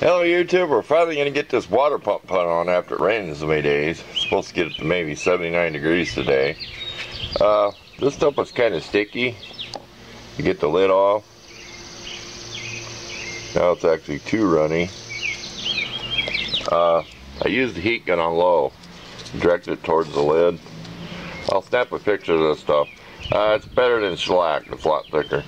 Hello YouTube, we're finally going to get this water pump put on after it rained so many days. It's supposed to get up to maybe 79 degrees today. This stuff was kind of sticky. You get the lid off. Now it's actually too runny. I used the heat gun on low. Directed it towards the lid. I'll snap a picture of this stuff. It's better than shellac, it's a lot thicker.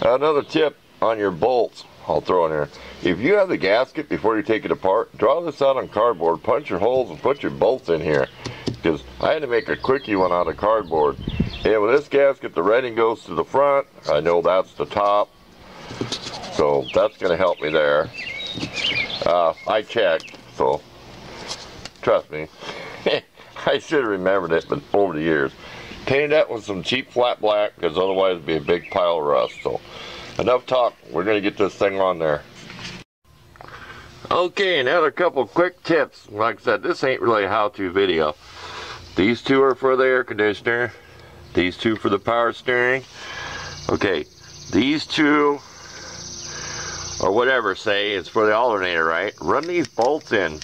Another tip on your bolts, I'll throw in here. If you have the gasket before you take it apart, draw this out on cardboard, punch your holes and put your bolts in here. Because I had to make a quickie one out of cardboard. And with this gasket, the writing goes to the front. I know that's the top. So that's going to help me there. I checked, so trust me. I should have remembered it, but over the years. Painted that with some cheap flat black, because otherwise it'd be a big pile of rust. So enough talk, we're going to get this thing on there. Okay, another couple quick tips. Like I said, this ain't really a how-to video. These two are for the air conditioner. These two for the power steering. Okay, these two, or whatever, say, it's for the alternator, right? Run these bolts in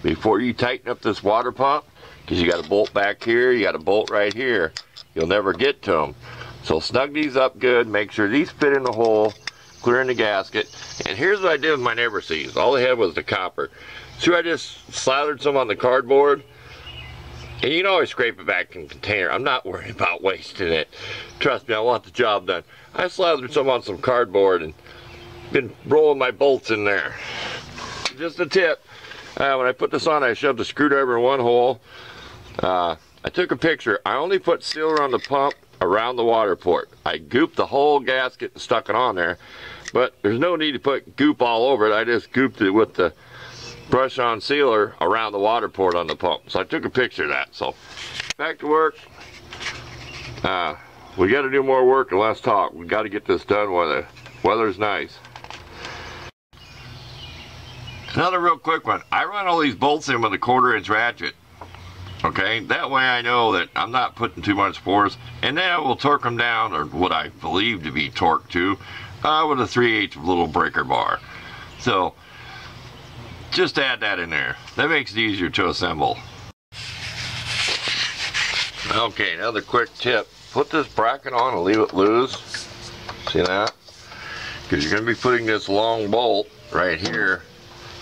before you tighten up this water pump, because you got a bolt back here, you got a bolt right here. You'll never get to them. So snug these up good, make sure these fit in the hole, clear in the gasket. And here's what I did with my Never-Sees. All they had was the copper. So I just slathered some on the cardboard. And you can always scrape it back in the container. I'm not worried about wasting it. Trust me, I want the job done. I slathered some on some cardboard and been rolling my bolts in there. Just a tip. When I put this on, I shoved the screwdriver in one hole. I took a picture. I only put sealer on the pump around the water port. I gooped the whole gasket and stuck it on there, but there's no need to put goop all over it. I just gooped it with the brush on sealer around the water port on the pump. So I took a picture of that. So back to work. We got to do more work and less talk. We got to get this done while the weather's nice. Another real quick one. I run all these bolts in with a 1/4-inch ratchet. Okay, that way I know that I'm not putting too much force, and then I will torque them down, or what I believe to be torqued to, with a 3/8 little breaker bar. So just add that in there. That makes it easier to assemble. Okay, another quick tip. Put this bracket on and leave it loose. See that? Because you're going to be putting this long bolt right here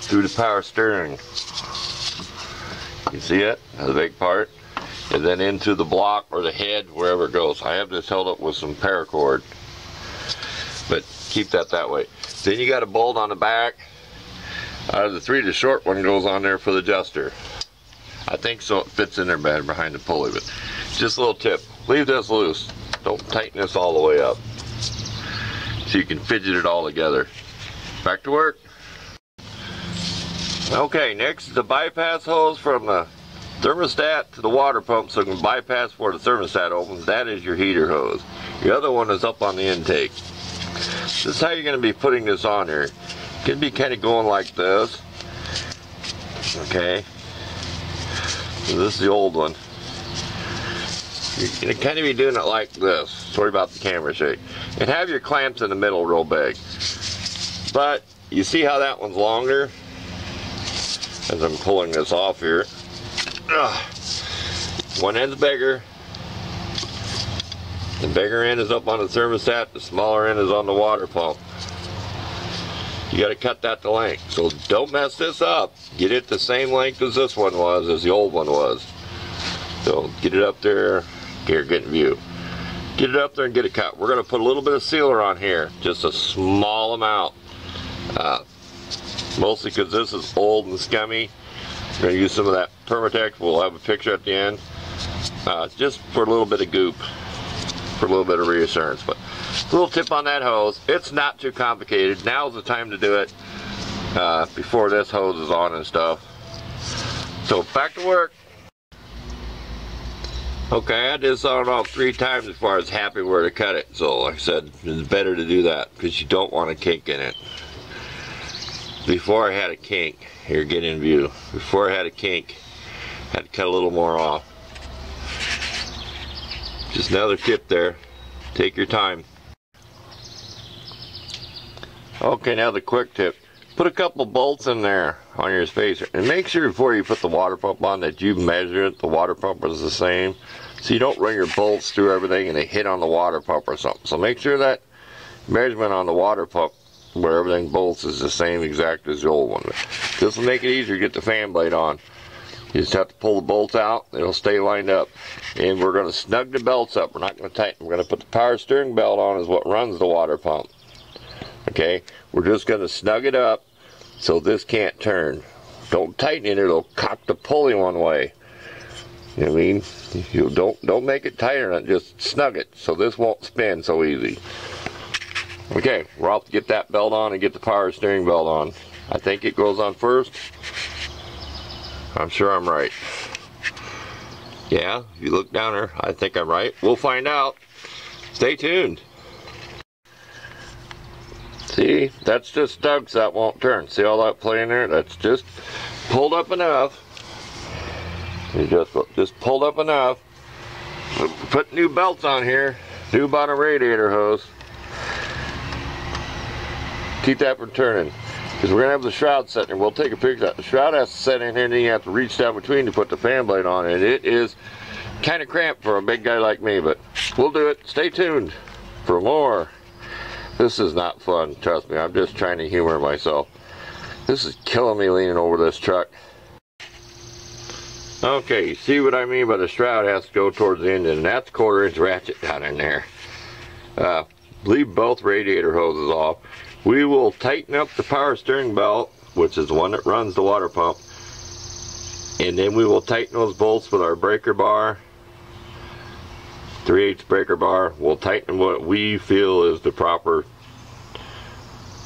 through the power steering. You see it? The big part. And then into the block or the head, wherever it goes. I have this held up with some paracord. But keep that way. Then you got a bolt on the back. Out of the three, the short one goes on there for the adjuster. I think so. It fits in there better behind the pulley. But just a little tip. Leave this loose. Don't tighten this all the way up. So you can fidget it all together. Back to work. Okay, next is the bypass hose from the thermostat to the water pump, so it can bypass before the thermostat opens. That is your heater hose. The other one is up on the intake. This is how you're going to be putting this on here. It can be kind of going like this. Okay. So this is the old one. You're going to kind of be doing it like this. Sorry about the camera shake. And have your clamps in the middle real big. But you see how that one's longer? As I'm pulling this off here. One end's bigger. The bigger end is up on the thermostat, the smaller end is on the water pump. You got to cut that to length. So don't mess this up. Get it the same length as this one was, as the old one was. So get it up there. Here, get in view. Get it up there and get it cut. We're going to put a little bit of sealer on here. Just a small amount. Mostly because this is old and scummy. We're going to use some of that Permatex. We'll have a picture at the end. Just for a little bit of goop. For a little bit of reassurance. But a little tip on that hose. It's not too complicated. Now's the time to do it. Before this hose is on and stuff. So back to work. Okay, I did this on off 3 times before I was happy where to cut it. So like I said, it's better to do that because you don't want a kink in it. Before I had a kink, here, get in view. Before I had a kink, I had to cut a little more off. Just another tip there. Take your time. Okay, now the quick tip. put a couple bolts in there on your spacer, and make sure before you put the water pump on that you measure it. The water pump is the same, so you don't run your bolts through everything and they hit on the water pump or something. So make sure that measurement on the water pump where everything bolts is the same exact as the old one. This will make it easier to get the fan blade on. You just have to pull the bolts out, it'll stay lined up. And we're going to snug the belts up. We're not going to tighten. We're going to put the power steering belt on is what runs the water pump. Okay, we're just going to snug it up so this can't turn. Don't tighten it, it'll cock the pulley one way. You know what I mean? You don't make it tighter, just snug it so this won't spin so easy. Okay, we're off to get that belt on and get the power steering belt on. I think it goes on first. I'm sure I'm right. Yeah, if you look down there, I think I'm right. We'll find out. Stay tuned. See, that's just stuck so that won't turn. See all that play in there? That's just pulled up enough. You just pulled up enough. Put new belts on here. New bottom radiator hose. Keep that from turning. Because we're going to have the shroud set in. We'll take a picture of that. The shroud has to set in here, and then you have to reach down between to put the fan blade on. And it is kind of cramped for a big guy like me, but we'll do it. Stay tuned for more. This is not fun, trust me. I'm just trying to humor myself. This is killing me leaning over this truck. Okay, you see what I mean by the shroud has to go towards the engine, and that's a 1/4 inch ratchet down in there. Leave both radiator hoses off. We will tighten up the power steering belt, which is the one that runs the water pump, and then we will tighten those bolts with our breaker bar, 3/8 breaker bar. We'll tighten what we feel is the proper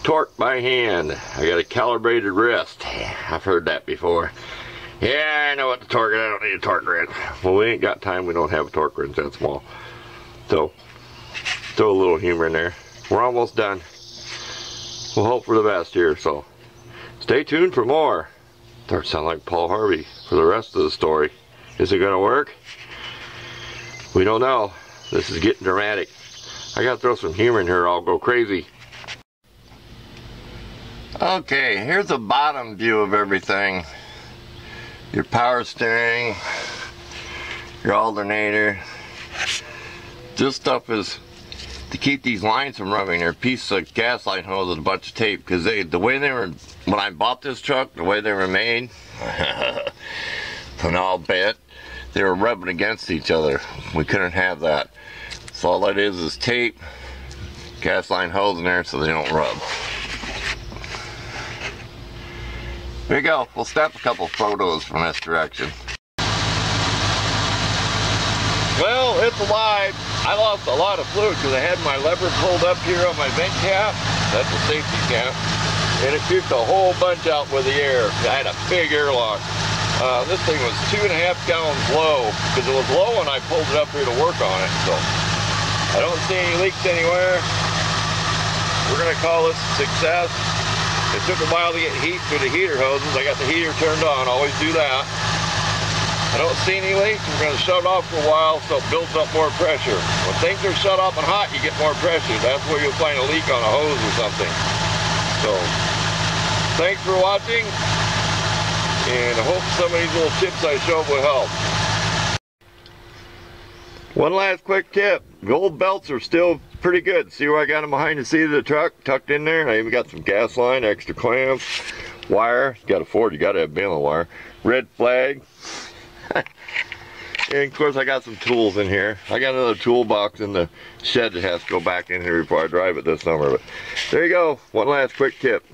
torque by hand. I got a calibrated wrist. I've heard that before. Yeah, I know what the torque is. I don't need a torque wrench. Well, we ain't got time. We don't have a torque wrench that small. So, throw a little humor in there. We're almost done. We'll hope for the best here, so stay tuned for more. Starts to sound like Paul Harvey for the rest of the story. Is it gonna work? We don't know. This is getting dramatic. I gotta throw some humor in here or I'll go crazy. Okay, here's a bottom view of everything. Your power steering, your alternator. This stuff is to keep these lines from rubbing. They're a piece of gas line hose with a bunch of tape, because the way they were, when I bought this truck, the way they were made, and I'll bet, they were rubbing against each other. We couldn't have that. So all that is tape, gas line hose in there so they don't rub. There you go. We'll snap a couple photos from this direction. Well, it's alive. I lost a lot of fluid because I had my lever pulled up here on my vent cap. That's a safety cap. And it puked a whole bunch out with the air. I had a big airlock. This thing was 2.5 gallons low because it was low when I pulled it up here to work on it. So I don't see any leaks anywhere. We're going to call this a success. It took a while to get heat through the heater hoses. I got the heater turned on. Always do that. I don't see any leaks. We're going to shut it off for a while so it builds up more pressure. When things are shut off and hot, you get more pressure. That's where you'll find a leak on a hose or something. So, thanks for watching, and I hope some of these little tips I showed will help. One last quick tip. The old belts are still pretty good. See where I got them behind the seat of the truck, tucked in there? I even got some gas line, extra clamps, wire. You got a Ford, you got to have baling wire. Red flag. And of course I got some tools in here. I got another toolbox in the shed that has to go back in here before I drive it this summer. But there you go. One last quick tip.